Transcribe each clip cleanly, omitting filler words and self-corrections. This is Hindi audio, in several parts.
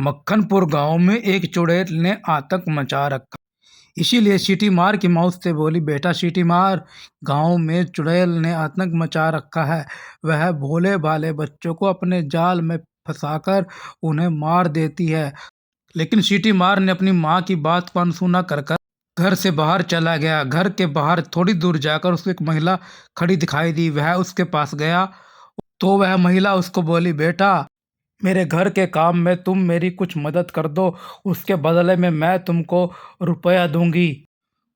मक्खनपुर गांव में एक चुड़ैल ने आतंक मचा रखा। इसीलिए सीटी मार की माँ उससे बोली, बेटा सीटी मार, गांव में चुड़ैल ने आतंक मचा रखा है। वह भोले भाले बच्चों को अपने जाल में फंसाकर उन्हें मार देती है। लेकिन सीटी मार ने अपनी माँ की बात को अनसुना कर घर से बाहर चला गया। घर के बाहर थोड़ी दूर जाकर उसको एक महिला खड़ी दिखाई दी। वह उसके पास गया तो वह महिला उसको बोली, बेटा मेरे घर के काम में तुम मेरी कुछ मदद कर दो, उसके बदले में मैं तुमको रुपया दूंगी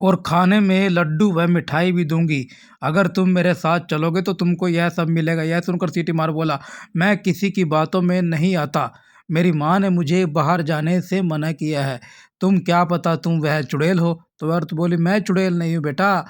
और खाने में लड्डू व मिठाई भी दूंगी। अगर तुम मेरे साथ चलोगे तो तुमको यह सब मिलेगा। यह सुनकर सीटी मार बोला, मैं किसी की बातों में नहीं आता। मेरी माँ ने मुझे बाहर जाने से मना किया है। तुम क्या पता तुम वह चुड़ैल हो। तो वह तो बोली, मैं चुड़ैल नहीं हूँ बेटा,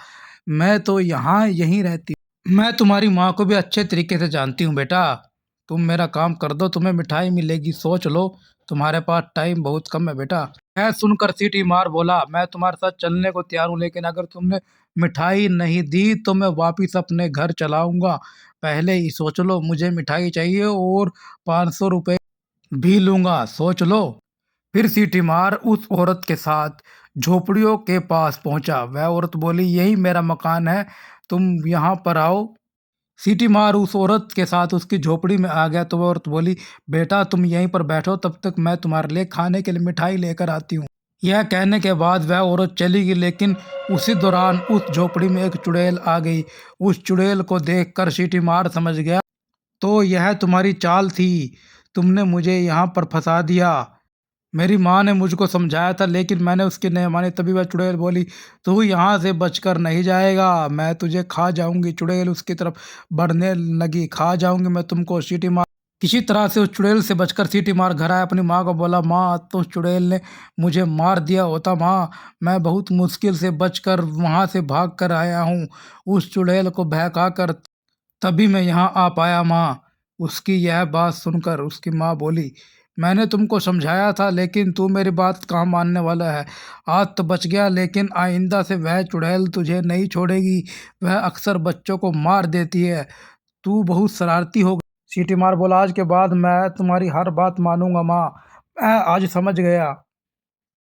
मैं तो यहाँ यहीं रहती हूँ। मैं तुम्हारी माँ को भी अच्छे तरीके से जानती हूँ बेटा। तुम मेरा काम कर दो, तुम्हें मिठाई मिलेगी। सोच लो, तुम्हारे पास टाइम बहुत कम है बेटा। मैं सुनकर सीटी मार बोला, मैं तुम्हारे साथ चलने को तैयार हूँ, लेकिन अगर तुमने मिठाई नहीं दी तो मैं वापिस अपने घर चलाऊंगा। पहले ही सोच लो, मुझे मिठाई चाहिए और 500 रुपये भी लूंगा, सोच लो। फिर सीटी मार उस औरत के साथ झोपड़ियों के पास पहुंचा। वह औरत बोली, यही मेरा मकान है, तुम यहाँ पर आओ। सीटी मार उस औरत के साथ उसकी झोपड़ी में आ गया तो वो औरत बोली, बेटा तुम यहीं पर बैठो, तब तक मैं तुम्हारे लिए खाने के लिए मिठाई लेकर आती हूँ। यह कहने के बाद वह औरत चली गई। लेकिन उसी दौरान उस झोपड़ी में एक चुड़ैल आ गई। उस चुड़ैल को देखकर सीटी मार समझ गया, तो यह तुम्हारी चाल थी, तुमने मुझे यहाँ पर फंसा दिया। मेरी माँ ने मुझको समझाया था, लेकिन मैंने उसकी नहीं मानी। तभी वह चुड़ैल बोली, तू यहाँ से बचकर नहीं जाएगा, मैं तुझे खा जाऊंगी। चुड़ैल उसकी तरफ बढ़ने लगी, खा जाऊंगी मैं तुमको। सीटी मार किसी तरह से उस चुड़ैल से बचकर सीटी मार घर आया। अपनी माँ को बोला, माँ तो उस चुड़ैल ने मुझे मार दिया होता माँ, मैं बहुत मुश्किल से बचकर वहाँ से भाग कर आया हूँ। उस चुड़ैल को बहका कर तभी मैं यहाँ आ पाया माँ। उसकी यह बात सुनकर उसकी माँ बोली, मैंने तुमको समझाया था, लेकिन तू मेरी बात कहाँ मानने वाला है। आज तो बच गया, लेकिन आइंदा से वह चुड़ैल तुझे नहीं छोड़ेगी। वह अक्सर बच्चों को मार देती है, तू बहुत शरारती हो। सीटी मार बोला, आज के बाद मैं तुम्हारी हर बात मानूंगा माँ, मैं आज समझ गया।